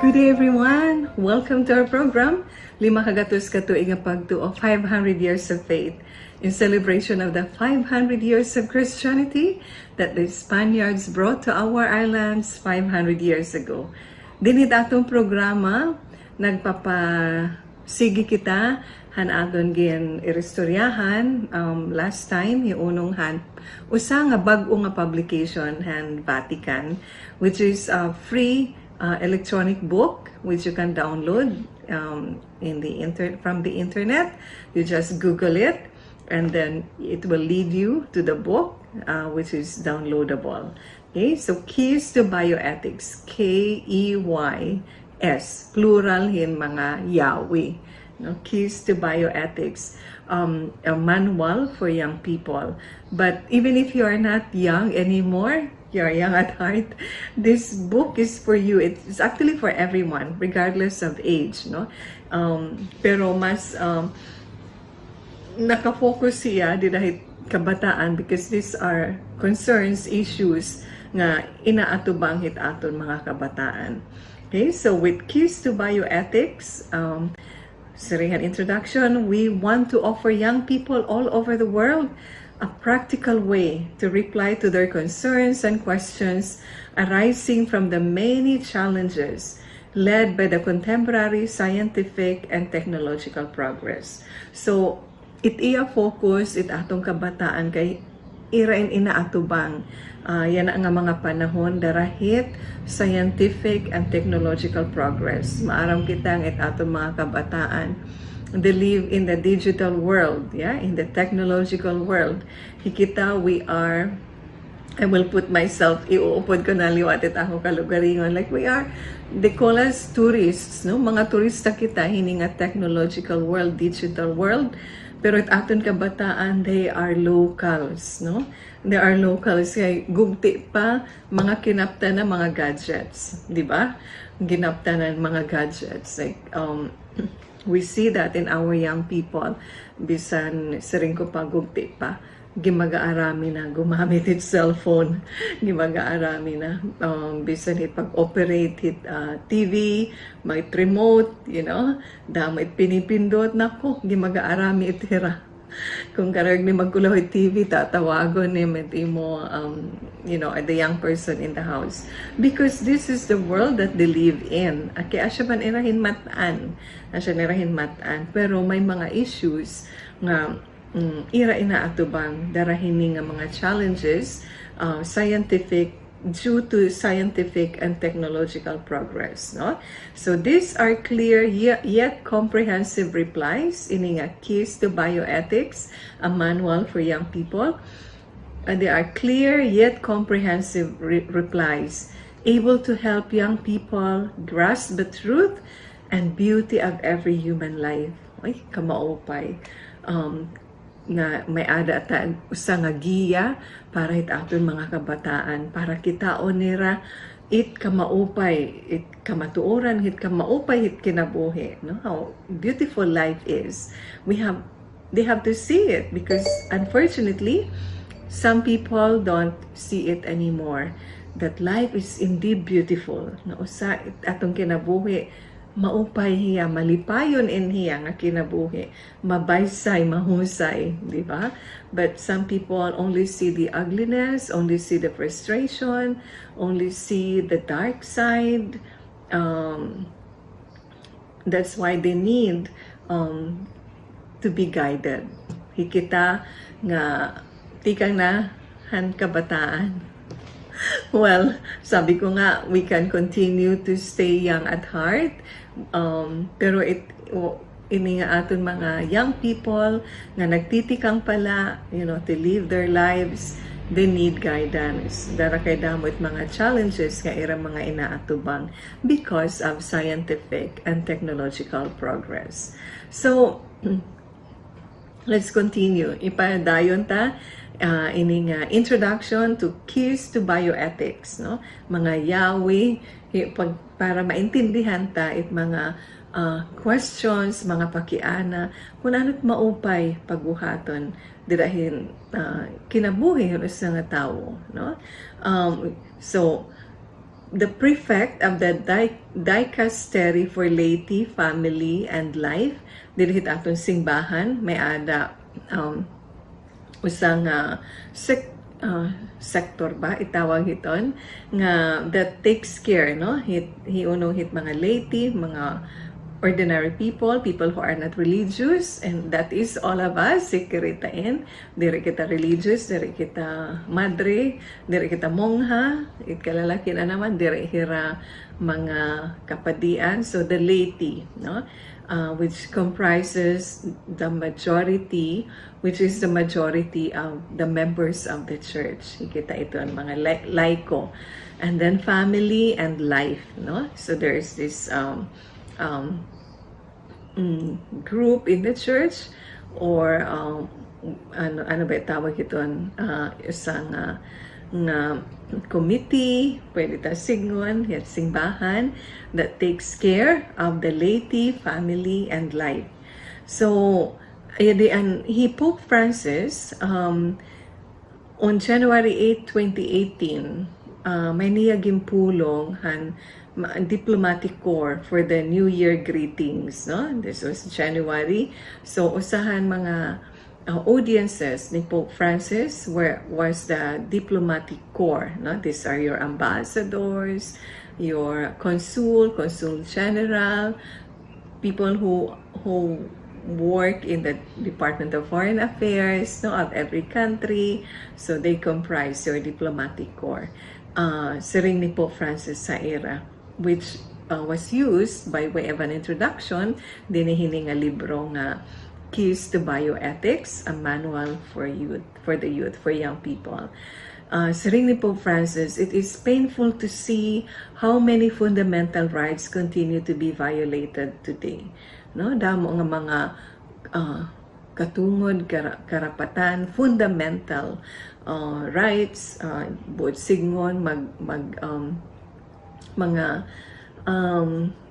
Good day everyone! Welcome to our program, Lima Gatos katuig nga Pagtoo of 500 years of faith in celebration of the 500 years of Christianity that the Spaniards brought to our islands 500 years ago. Dinit atong programa, nagpapasigi kita han aton gin irestoryahan last time hiunong han usa nga bag-o nga publication han Vatican, which is a free electronic book which you can download from the internet. You just Google it and then it will lead you to the book which is downloadable. Okay, so Keys to Bioethics, Keys, plural hin mga yawi. No? Keys to Bioethics, a manual for young people. But even if you are not young anymore, you're young at heart, this book is for you. It's actually for everyone, regardless of age, no? Pero mas nakafocus siya dahil kabataan because these are concerns, issues nga inaatubang hit aton mga kabataan. Okay, so with Keys to Bioethics, Sarihan introduction, we want to offer young people all over the world a practical way to reply to their concerns and questions arising from the many challenges led by the contemporary scientific and technological progress. So, it iya focus it atong kabataan kay irain inaatubang yan ang mga panahon darahit scientific and technological progress. Maaram kitang it atong mga kabataan they live in the digital world, yeah, in the technological world. Hikita, we are, I will put myself, iuupod ko na liwat it ako kalugaringon. Like we are, they call us tourists, no? Mga turista kita, hining nga technological world, digital world. Pero it aton kabataan, they are locals, no? They are locals. Kaya gugti pa, mga kinapta na mga gadgets, di ba? Ginapta na mga gadgets. Like, we see that in our young people. Bisan siring ko pa gugti pa, gimagaarami na gumamit it cellphone, gimagaarami na bisan it pag-operate it TV, may remote, you know, damit pinipindot nako, gimagaarami it hira. Kung karag ni magkulaw it TV, tatawagon ni mo, you know, the young person in the house. Because this is the world that they live in. Kaya asya man irahin mataan. Asya nirahin mataan. Pero may mga issues nga ira inaatubang darahini nga mga challenges due to scientific and technological progress, no? So these are clear yet comprehensive replies in nga Keys to Bioethics, a manual for young people. And they are clear yet comprehensive replies, able to help young people grasp the truth and beauty of every human life. Ay, kamaupay. Nga may ada ta usa nga giya para hit aton mga kabataan para kitaon nira it kamaupay it kamatuoran hit kamaupay hit kinabuhi, no? How beautiful life is. They have to see it because unfortunately some people don't see it anymore, that life is indeed beautiful, no? Usa atong kinabuhi maupay hiya, malipayon in hiya nga kinabuhi, mabaysay, mahusay, di ba? But some people only see the ugliness, only see the frustration, only see the dark side. That's why they need to be guided. Hikita nga tikang na han kabataan. Well, sabi ko nga, we can continue to stay young at heart. Pero ini nga aton mga young people nga nagtitikang pala, you know, to live their lives, they need guidance. Dara kay damot mga challenges nga irang mga inaatubang because of scientific and technological progress. So, let's continue. Ipadayon ta ining introduction to Keys to Bioethics, no? Mga yawi para maintindihan ta it mga questions, mga pakiana kung ano't maupay pagbuhaton dirahin kinabuhi sa nga tawo, no? So the prefect of the dicastery for laity, family, and life. Dili aton simbahan may ada usang sector ba itawag hiton nga that takes care, no, hit mga laity, mga ordinary people who are not religious, and that is all of us. Sikiritain, diri kita religious, diri kita madre, diri kita mongha, kalalaki na naman, diri hira mga kapadian. So the laity, no, which comprises the majority, which is the majority of the members of the church. Kita ito ang mga laiko. And then family and life, no? So there's this group in the church, or ano ba tawag ito, isang committee, pwede ta signon, simbahan, that takes care of the laity, family, and life. So Pope Francis on January 8, 2018, may niya gimpulong diplomatic corps for the New Year greetings, no? This was January. So usahan mga audiences ni Pope Francis was the diplomatic corps, no? These are your ambassadors, your consul general, people who work in the Department of Foreign Affairs, no, of every country. So they comprise your diplomatic corps. Siring ni Pope Francis sa era, which was used by way of an introduction dinihini nga libro nga Keys to Bioethics, a manual for young people. Siring ni Pope Francis, it is painful to see how many fundamental rights continue to be violated today. No, damo nga mga katungod, karapatan, fundamental rights, buot signon mga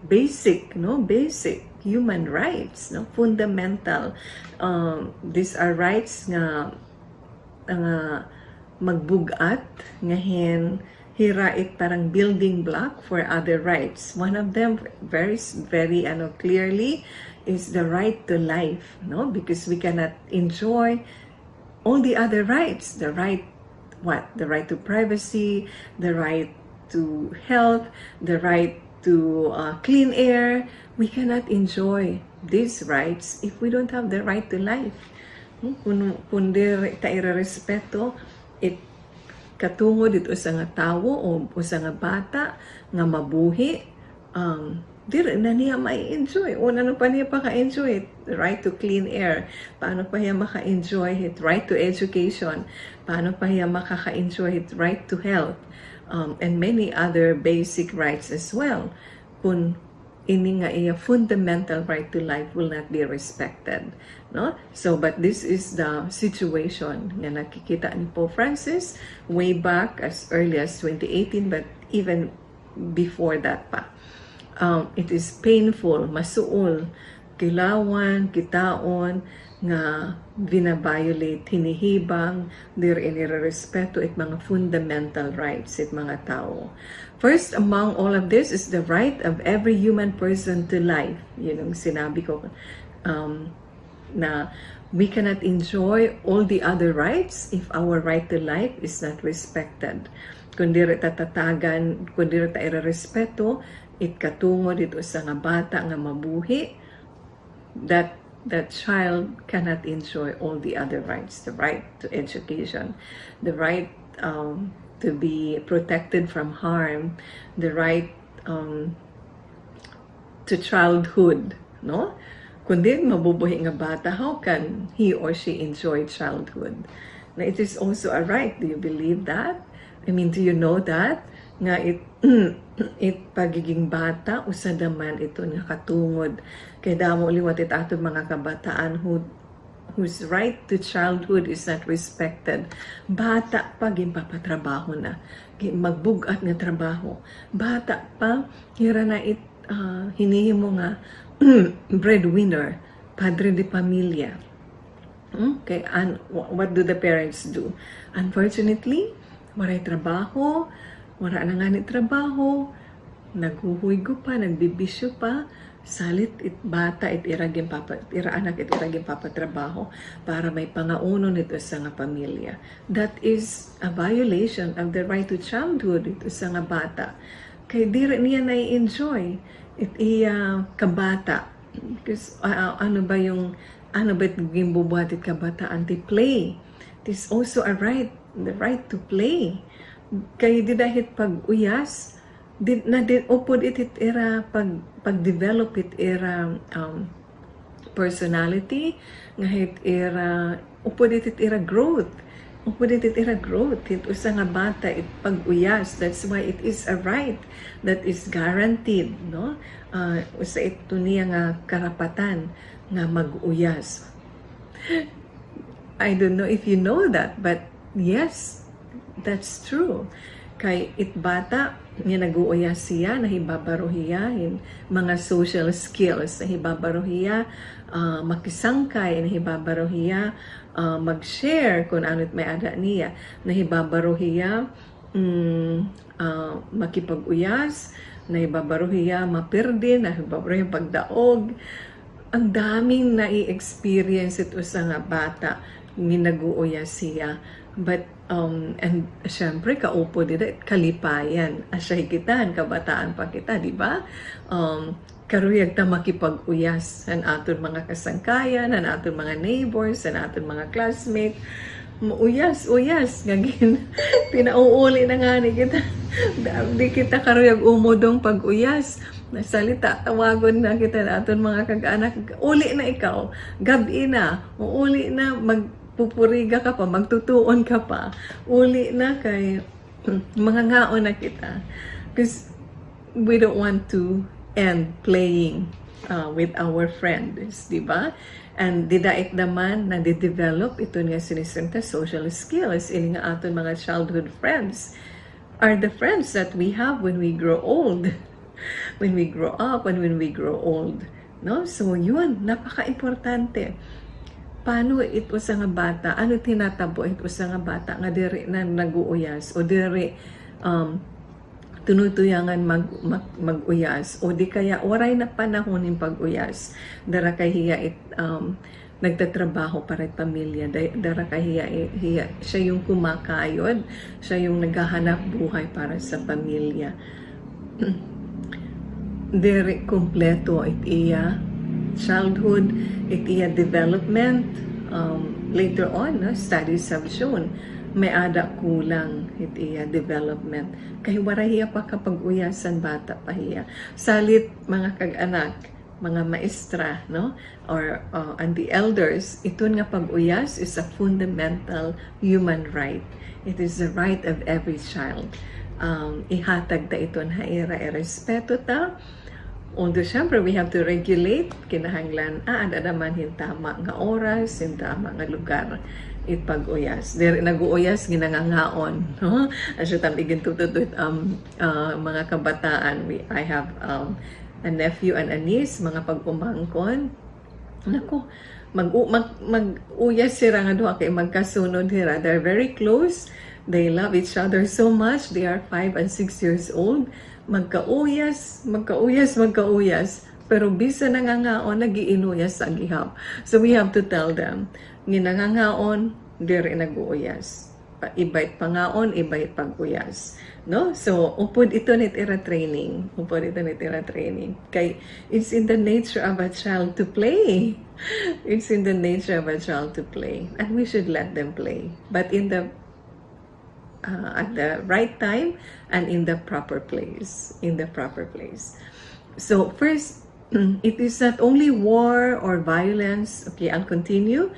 basic human rights, no, fundamental. These are rights nga magbugat ngahen hirait parang building block for other rights. One of them very clearly is the right to life, no, because we cannot enjoy all the other rights. The right to privacy, the right to health, the right to clean air. We cannot enjoy these rights if we don't have the right to life. Kung di tayo respeto, katungod ito sa nga tawo o sa nga bata nga mabuhi, diri na niya ma-enjoy. Una pa niya maka-enjoy it, right to clean air. Paano pa niya maka-enjoy it, right to education. Paano pa niya makaka-enjoy it, right to health. And many other basic rights as well. Kung ini nga iya fundamental right to life will not be respected, no? So but this is the situation nga nakikita ni Pope Francis way back as early as 2018, but even before that pa. It is painful, masuol, kilawan, kitaon nga binabiolate, hinihibang, diri inirerespeto it mga fundamental rights it mga tao. First among all of this is the right of every human person to life. Yun ang sinabi ko, na we cannot enjoy all the other rights if our right to life is not respected. Kung diri tatatagan, kung diri ta irerespeto, it katungo dito sa nga bata nga mabuhi, that child cannot enjoy all the other rights, the right to education, the right to be protected from harm, the right to childhood, no? Kundi mabubuhi nga bata, how can he or she enjoy childhood? Now, it is also a right. Do you believe that? I mean, do you know that? Nga it pagiging bata, usad naman ito nga katungod. Kaya damo liwat it ato mga kabataan whose right to childhood is not respected. Bata pa, gimpapatrabaho na. Magbugat nga trabaho. Bata pa, hira na hinihimo nga breadwinner, padre de pamilya. Okay, and what do the parents do? Unfortunately, maray trabaho, wala na nga ni trabaho, naghuhuygo pa, nagbibisyo pa, salit it bata it iragin papa ira anak it iragin papa trabaho para may pangauno nito sa nga pamilya. That is a violation of the right to childhood ito sa nga bata. Kay diri niya na-enjoy it iya kabata because ano ba yung bubuhat it kabataan ti play. It is also a right, the right to play. Kay di dahil pag-uyas upod it era pag-develop it era personality nga hit era upod it era growth it usa nga bata it pag-uyas. That's why it is a right that is guaranteed, no? Usa ito niya nga karapatan nga mag-uyas. I don't know if you know that, but yes, that's true. Kay it bata nga nag-uuyas siya, nahibabaruhiya mga social skills, nahibabaruhiya makisangkay, nahibabaruhiya mag-share kung ano't may ada niya, nahibabaruhiya makipag-uyas, nahibabaruhiya mapirdi, nahibabaruhiya pagdaog. Ang daming nai-experience ito sa nga bata nga nag-uuyas siya. But and syempre kaupo dito kalipayan asya kitan kabataan pa kita, di ba? Karuyag ta makipag-uyas an aton mga kasangkayan, an aton mga neighbors, an aton mga classmates. Uyas ngagin pinauuli na nga ni kita. Di kita karuyag umodong pag-uyas. Nasalita, tawagon na kita na aton mga kag-anak. Uli na ikaw, gabi na, uli na magpupuriga ka pa, magtutuon ka pa. Uli na kay mga ngaon na kita. Because we don't want to end playing with our friends, di ba? And didait naman na di-develop ito nga sinisenta social skills. Ini nga aton mga childhood friends are the friends that we have when we grow old. When we grow up and when we grow old, no? So yun, napaka-importante. Paano ito sa nga bata? Ano tinatabo ito sa nga bata nga diri na nag-uuyas o diri tunutuyangan mag-uyas o di kaya oray na panahon ng pag-uyas dara kay hiya nagtatrabaho para sa pamilya, dara kay hiya siya yung kumakayod, siya yung naghahanap buhay para sa pamilya. Diri kompleto it iya childhood, it iya development. Later on, studies have shown may ada kulang it iya development. Kay warahiya pa kapag uyasan bata pa hiya. Salit mga kag-anak, mga maestra, no? Or and the elders, ito nga pag-uyas is a fundamental human right. It is the right of every child. Ihatag ta ito na respeto ta. Although, syempre, we have to regulate, kinahanglan, ada naman yung tama nga oras, yung tama nga lugar, ipag-uyas. Nag-uuyas, ginangangaon, no? Asya tamigin tututut, mga kabataan, I have a nephew and a niece, mga pag-umangkon. Naku, mag-uyas sila nga doon, kay magkasunod sila. They're very close, they love each other so much, they are 5 and 6 years old, magkauyas, pero bisa nangangaon, nagiinuyas sa gihap. So we have to tell them, ginangangaon, diri nag-uuyas. Ibait pangaon, ibait pag-uyas. No? So, upod ito nitira training. Kay, it's in the nature of a child to play. It's in the nature of a child to play. And we should let them play. But in the at the right time and in the proper place. So first, it is not only war or violence. Okay, I'll continue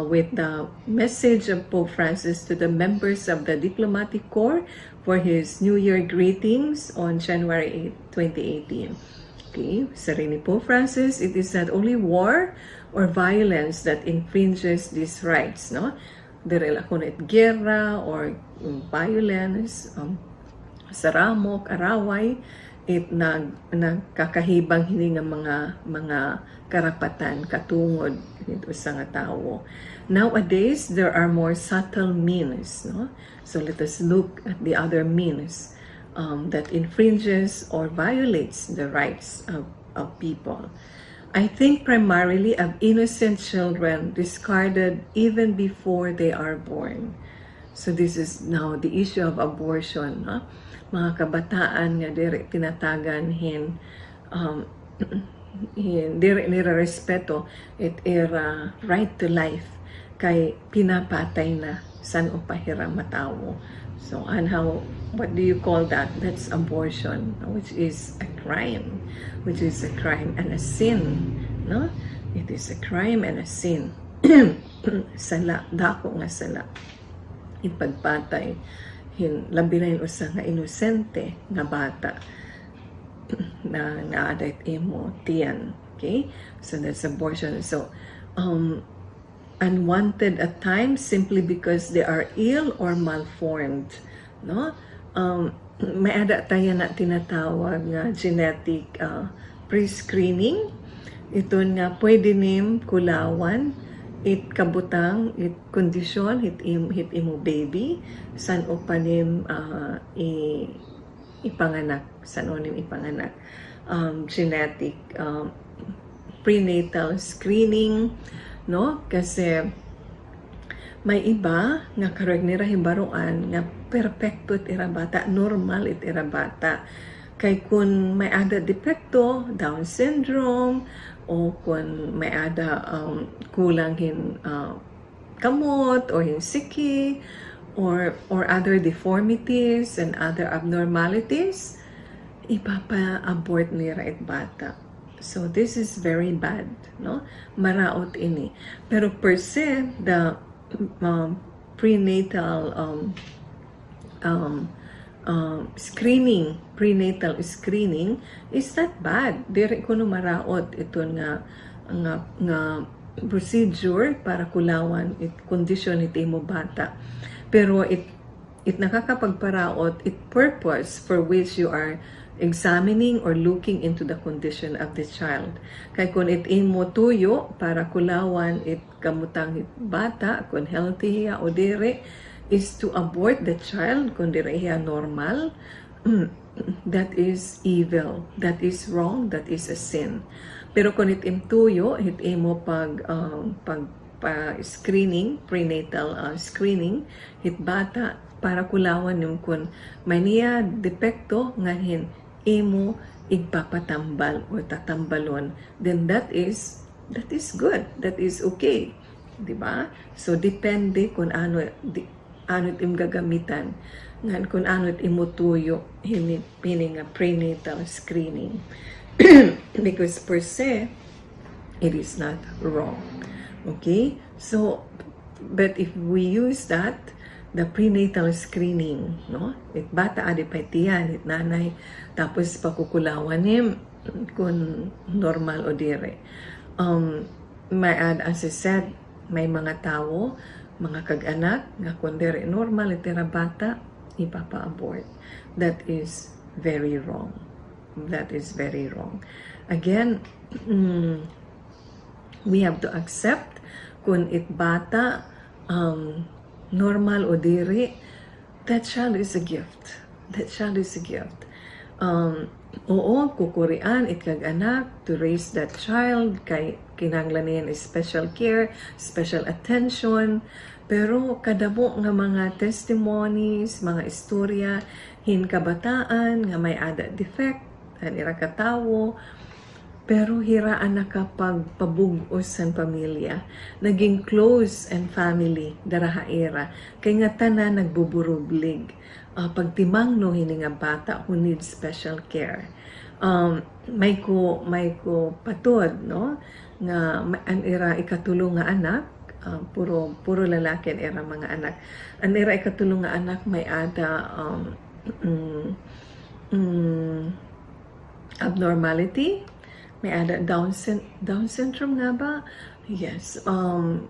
with the message of Pope Francis to the members of the Diplomatic Corps for his New Year greetings on January 8, 2018. Okay, sabi ni Pope Francis, it is not only war or violence that infringes these rights, no? Direla kunit gera or violence, saramok, araway, nagkakahibang hini nga mga karapatan katungod dito sa nga tawo. Nowadays, there are more subtle means, no? So let us look at the other means. that infringes or violates the rights of people. I think primarily of innocent children discarded even before they are born. So this is now the issue of abortion. No? Mga kabataan nga dire tinatagan dire nire-respeto it era right to life kay pinapatay na san upahira matawo. So and how, what do you call that? That's abortion, which is a crime, and a sin, no? It is a crime and a sin. Sala, dako nga sala. Ipagpatay labi na usa nga inosente nga bata na naadat imo tiyan. Okay? So that's abortion. So unwanted at times simply because they are ill or malformed, no? May ada tayo na tinatawag nga genetic pre-screening. Ito nga pwede nim kulawan it kabutang it condition hit imo baby san upanim ipanganak san onim ipanganak. Genetic prenatal screening, no? Kasi may iba nga karag nira himbaruan nga perfecto it ira bata, normal it ira bata. Kay kun may ada depekto, Down syndrome, o kun may ada kulang kamot or siki or other deformities and other abnormalities, ipapa-abort nira it bata. So this is very bad, no? Maraot ini. Pero per se, the prenatal prenatal screening is not bad. Dire ko no maraot ito nga procedure para kulawan it condition iti mo bata. Pero it nakakapagparaot it purpose for which you are examining or looking into the condition of the child. Kay kung it imo tuyo para kulawan it kamutang it bata kung healthy hiya o dire is to abort the child kung dire hiya normal, that is evil, that is wrong, that is a sin. Pero kung it imtuyo it imo pag screening, prenatal screening hit bata para kulawan yung kun may niya depekto ngahin imo igpapatambal o tatambalon, then that is good, that is okay, di ba? So depende kung ano im gagamitan ngan kung ano imutuyo hining prenatal screening. Because per se it is not wrong. Okay, so but if we use that, the prenatal screening, no? It bata adi paitiyan, it nanay, tapos pakukulawan kung normal o dire. May as I said, may mga tao, mga kag-anak, nga kung dire normal, itira bata, ipapa-abort. That is very wrong. That is very wrong. Again, we have to accept kung it bata, normal o diri, that child is a gift. That child is a gift. Oo, kukurian itkag anak to raise that child, kay kinahanglan is special care, special attention. Pero kadamo nga mga testimonies, mga istorya, kabataan nga may ada defect, ira katawo, pero hiraan na kapag pabugos ang pamilya. Naging close and family, darahaera. Kaya nga tanan nagbuburublig. Pagtimang no hininga bata who needs special care. May ko patod, no? Nga ang ira ikatulong nga anak, puro lalaki ang ira mga anak. Ang ira ikatulong nga anak may ada abnormality. May ada Down syndrome nga ba? Yes. And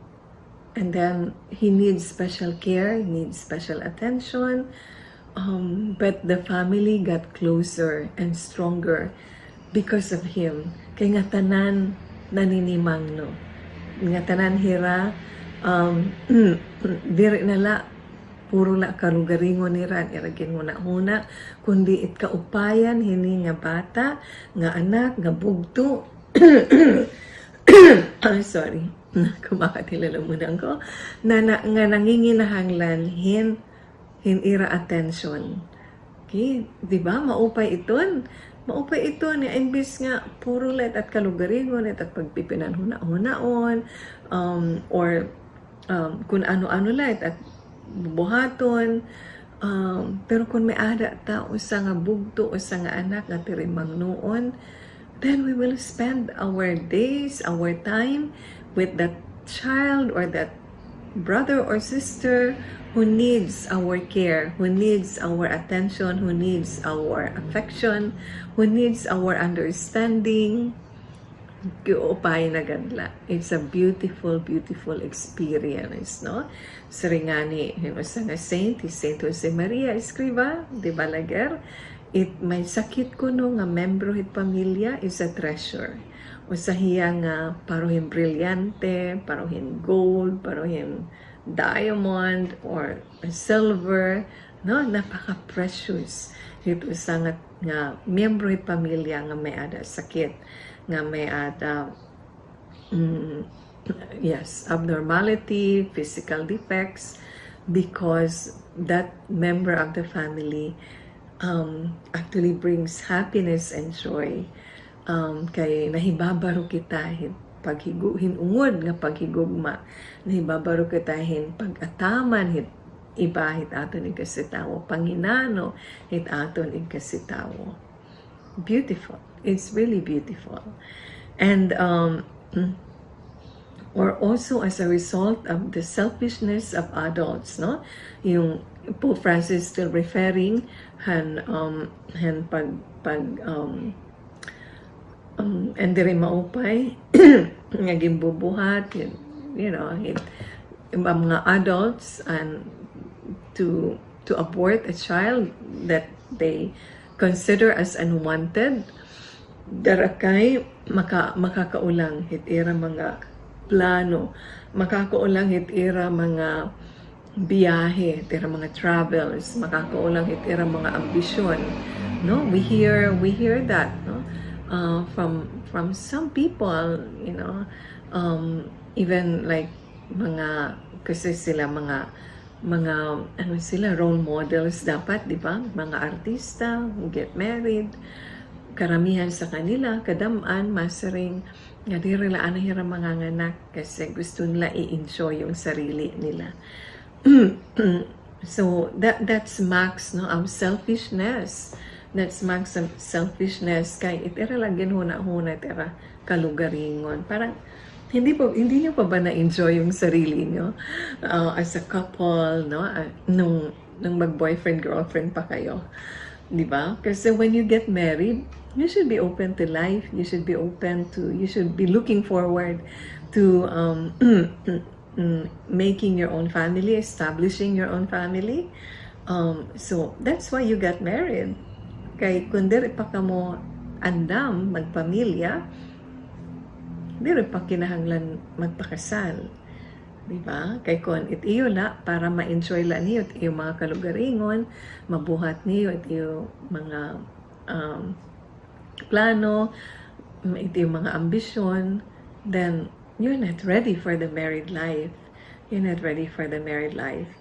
then he needs special care, he needs special attention. But the family got closer and stronger because of him. Kaya nga tanan naninimang no. Nga tanan hira diri nala puro la kalugaringon ni ran iragin huna kundi it kaupayan hini nga bata nga anak nga bugto. I'm sorry, kumakatilamunan ko nga nanginginahanglan ira attention. Okay, di ba? Maupay iton nga imbis nga puro let at kalugaringon at pagpipinan huna-hunaon or kung ano-ano let at buhaton. Pero kung may ada ta usa nga bugto usa nga anak nga tirimang noon, then we will spend our days, our time with that child or that brother or sister who needs our care, who needs our attention, who needs our affection, who needs our understanding. Giupay na gadla. It's a beautiful, beautiful experience, no? Saringani, sa nga saint, Saint Jose Maria Escriva, de Balaguer, may sakit ko no nga membro hit pamilya is a treasure. Usahiya nga paruhin brilyante, paruhin gold, paruhin diamond or silver, no, napaka-precious. Ito usa nga miyembro hit pamilya nga may ada sakit, nga may ada abnormality, physical defects, because that member of the family actually brings happiness and joy. Kay nahibabaro kita paghiguhin ungod nga paghigugma, nahibabaro kita pag-ataman iba hit aton ikasitawo, panginano hit aton ikasitawo. Beautiful. It's really beautiful. And or also as a result of the selfishness of adults, no? Yung Pope Francis still referring and diri maupay nga gimbubuhat, mga adults and to abort a child that they consider as unwanted. Darakay makakaulang hitira mga plano, makakaulang hitira mga biyahe, hitira mga travels, makakaulang hitira mga ambisyon, no? We hear that, no? From some people, even like kasi sila mga role models dapat, di ba? Mga artista who get married, karamihan sa kanila kadamaan masaring nga diri la anahira mga anak kasi gusto nila i-enjoy yung sarili nila. So that's max, no, of selfishness. That's max of selfishness kay itira lang ginhuna-huna itira kalugaringon. Parang hindi niyo pa ba na-enjoy yung sarili niyo as a couple, no? Nung mag-boyfriend girlfriend pa kayo, di ba? Kasi when you get married, you should be open to life. You should be looking forward to making your own family, establishing your own family. So that's why you got married. Kay kung diri pa kamo andam magpamilya, diri pa kinahanglan magpakasal, di ba? Kay kon itiyo la para ma-enjoy la niyo itiyo mga kalugaringon, mabuhat niyo itiyo mga plano, itiyo mga ambisyon, then you're not ready for the married life. You're not ready for the married life.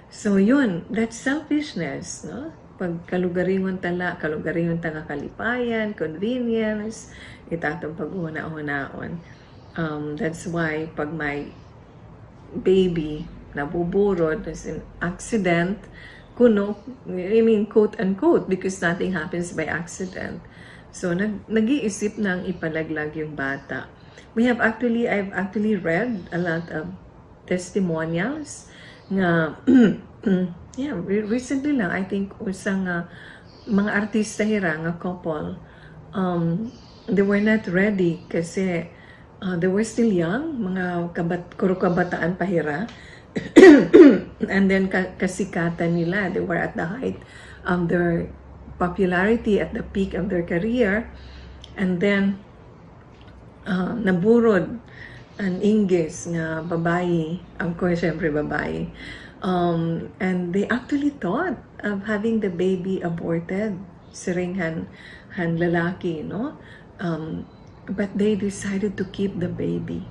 So yun, that's selfishness, no? Pag kalugaringon tala nga kalipayan, convenience, itatong paghuna-hunaon. That's why pag may baby nabuburod as an accident, quote unquote, because nothing happens by accident. So nag-iisip nang ipalaglag yung bata. I've actually read a lot of testimonials nga recently lang, I think usang mga artista hira nga couple, they were not ready kasi they were still young, mga kabataan pa hira. And then kasikatan nila, they were at the height of their popularity, at the peak of their career, and then naburod ang inggis nga babae, ang ko syempre babae, And they actually thought of having the baby aborted, siring han lalaki, no? But they decided to keep the baby.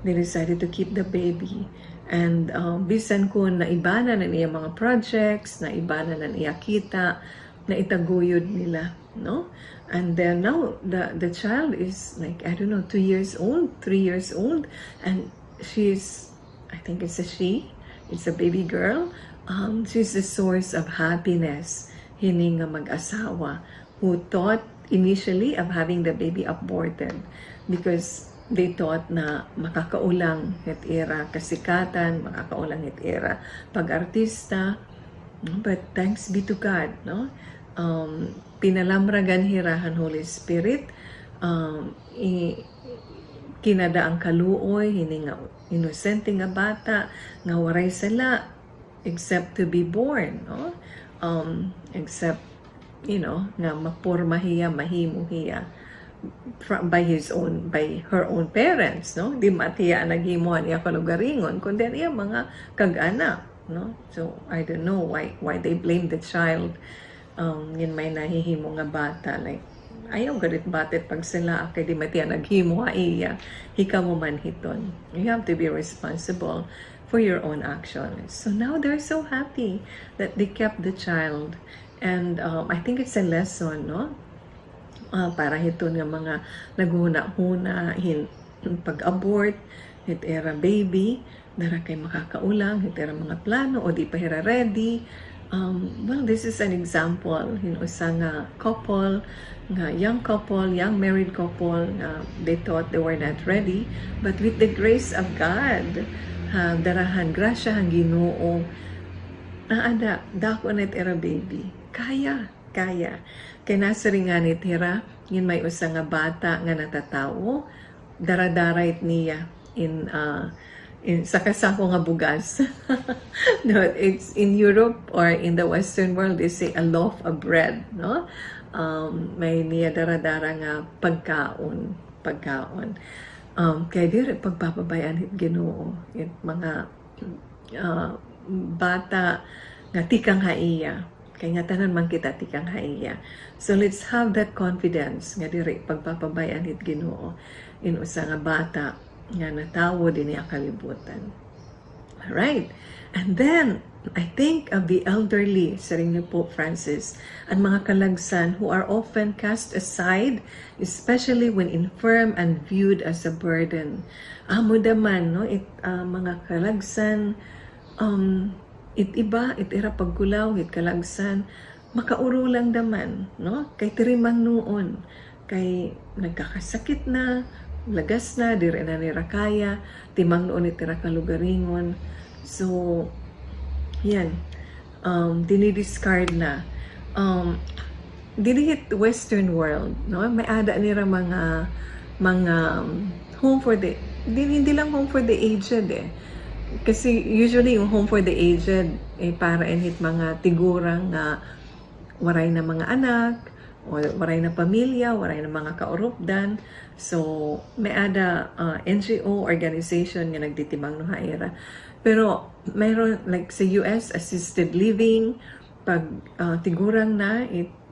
They decided to keep the baby. And bisan ko na ibana na niya mga projects, na ibana na niya kita, na itaguyod nila, no? And then now the child is like, I don't know, 2 years old, 3 years old, and she's, I think it's a she, it's a baby girl. She's the source of happiness hining nga mag-asawa who thought initially of having the baby aborted because they thought na makakaulang het era kasikatan, makakaulang het era pag-artista. But thanks be to God, no? Pinalamragan hirahan Holy Spirit, kinada ang kaluoy, hini nga inosente nga bata, nga waray sala, except to be born, no? Except, you know, nga maporma hiya, mahimo hiya by her own parents, no? Di matiya naghimuan iya kalugaringon, kundi iya mga kag-anak, no? So I don't know why they blame the child. Yun may nahihimo nga bata, like ayaw galit batet pag sila kay di matiya naghimo iya, hika mo man hiton. You have to be responsible for your own actions. So now they're so happy that they kept the child, and I think it's a lesson, no? Para hiton nga mga naghuna-huna pag-abort, hit era baby, dara kay makakaulang, hit era mga plano o di pa hira ready. Well, this is an example, usa nga couple, nga young married couple, they thought they were not ready, but with the grace of God, darahan grasya hang Ginoo, naada dako net era baby, kaya kay nasaringan hira, yun may usa nga bata nga natatawo, daradarait niya in sa kasako nga bugas. No, it's in Europe or in the Western world, they say a loaf of bread, no? May niya daradara nga pagkaon. Kaya dire pagpapabayan hit Ginoo, it mga bata nga tikang haiya. Kaya nga tanan man kita tikang haiya. So let's have that confidence nga dire pagpapabayan hit Ginoo in usa nga bata nga natawo din niya kalibutan. Alright. And then, I think of the elderly, sa ring ni Pope Francis, ang mga kalagsan who are often cast aside, especially when infirm and viewed as a burden. Amo daman, no? Mga kalagsan, itiba, itira paggulaw, kalagsan, makaurulang daman, no? Kay tirimang noon, kay nagkakasakit na, lagas na, dire na nira kaya, timang noon itira kalugaringon. So, yan, dinidiscard na. Dinihit Western world, no? May ada nira mga home for the, hindi lang home for the aged Kasi usually yung home for the aged, para inhit mga tigurang na waray na mga anak, o waray na pamilya, waray na mga kaorupdan. So, may ada NGO organization nga nagtitimang no haira. Pero mayroon like sa US assisted living, pag tigurang na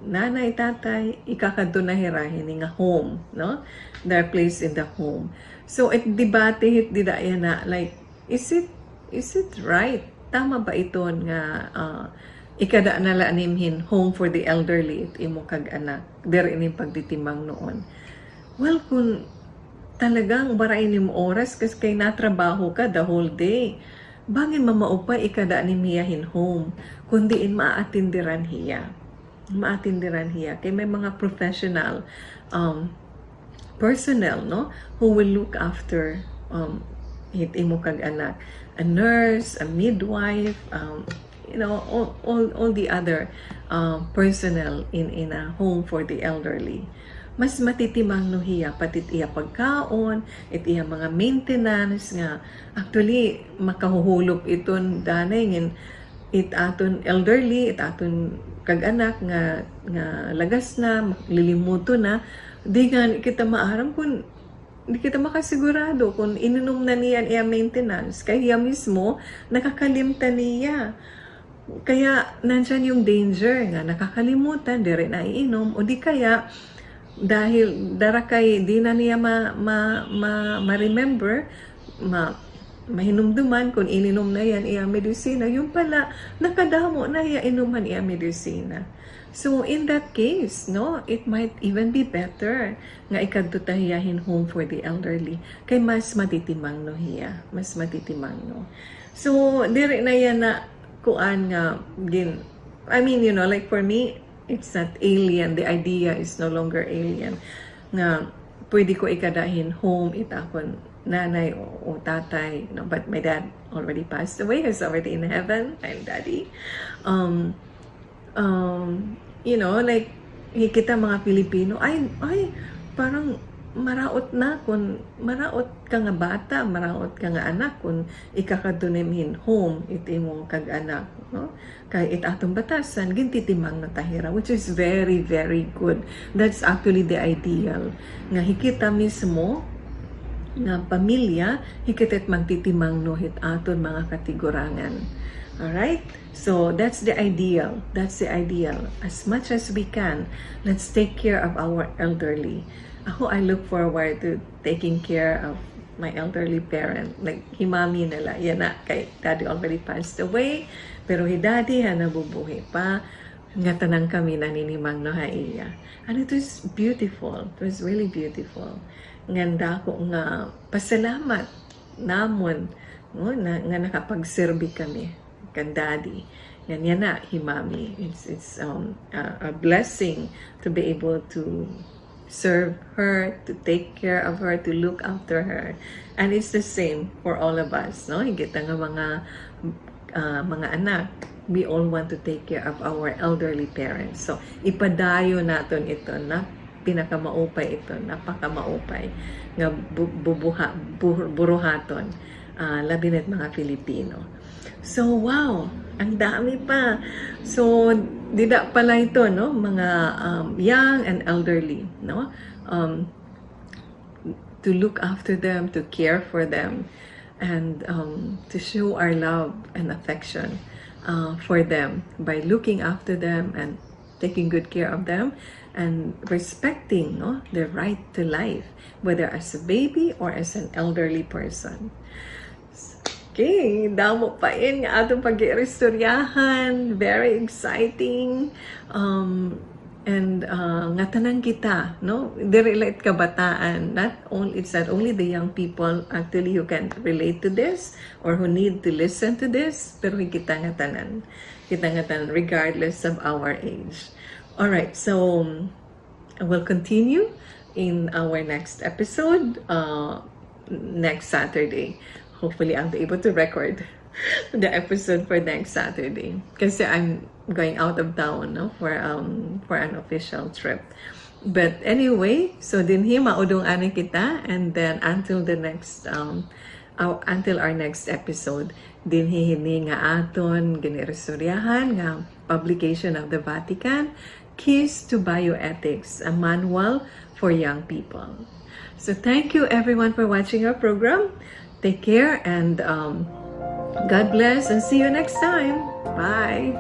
nanay tatay ikakadto na hirahin nga home, no? Their place in the home. So it debate hit didaya na like is it right? Tama ba ito nga ikada na laanimhin home for the elderly imo kag anak there ining pagtitimang noon. Well, kung talagang baray ni mo oras kasi kay natrabaho ka the whole day, bangin mamaupay ikada ni miyahin home kundi in maatindiran hiya kay may mga professional personnel, no, who will look after hit imo kag anak, a nurse, a midwife, you know, all the other personnel in a home for the elderly. Mas matitimang no hiya patit iya pagkaon, iya mga maintenance nga actually makahuhulop iton danay ngin it aton elderly, it aton kag-anak nga lagas na, lilimuto na, di nga kita maaram kung Hindi kita makasigurado kung ininom na niya iya maintenance. Kaya mismo, nakakalimtan niya. Kaya, nandyan yung danger nga, nakakalimutan, di rin naiinom, o di kaya, dahil darakay, di na niya ma-remember, mahinumduman kung ininom na yan iya medisina, yung pala, nakadamo na iya inuman iya medisina. So, in that case, no, it might even be better nga ikadto ta hiyahin home for the elderly kay mas matitimang no hiya, mas matitimang no. So, dire na yan na kuan nga I mean, you know, like for me, it's not alien. The idea is no longer alien. Nga pwede ko ikadahin home itakon nanay o tatay, no, but my dad already passed away. He's already in heaven. I'm daddy. You know, like kita mga Pilipino, ay parang maraot na kung maraot ka nga bata, maraot ka nga anak kung ikakadunimhin home iti mo kag anak, no? Kay itatong batasan gintitimang na tahira, which is very very good. That's actually the ideal nga hikita mismo nga pamilya hikitet magtitimang no hit aton mga katigurangan. Alright? So, that's the ideal. That's the ideal. As much as we can, let's take care of our elderly. Ako, I look forward to taking care of my elderly parent. Like, himami nila. Yan na, kay daddy already passed away. Pero daddy, nabubuhay pa. Nga tanang kami naninimang no haiya. And it was beautiful. It was really beautiful. Nganda ko nga pasalamat namon, no, nga nakapagserbi kami kan daddy. Yan na, himami. It's a blessing to be able to serve her, to take care of her, to look after her. And it's the same for all of us, no? Higit nga mga anak, we all want to take care of our elderly parents. So, ipadayo naton ito na pinakamaupay ito, napakamaupay nga buruhaton, labi na't mga Filipino. So, wow, ang dami pa. So, dida pala ito, no? Mga young and elderly, no? To look after them, to care for them, and to show our love and affection for them by looking after them and taking good care of them and respecting, no, their right to life, whether as a baby or as an elderly person. Okay, damo pa in nga atong pag-irestoryahan. Very exciting. And nga tanang kita, no? They relate kabataan. It's not only the young people actually who can relate to this or who need to listen to this, pero kita nga tanan. Kita nga tanan regardless of our age. All right, so we'll continue in our next episode next Saturday. Hopefully, I'll be able to record the episode for next Saturday. Kasi I'm going out of town, no, for an official trip. But anyway, so dinhi maudong ani kita, and then until our next episode, dinhi hini nga aton ginirestoryahan nga publication of the Vatican, Keys to Bioethics, a manual for young people. So thank you everyone for watching our program. Take care and God bless and see you next time. Bye.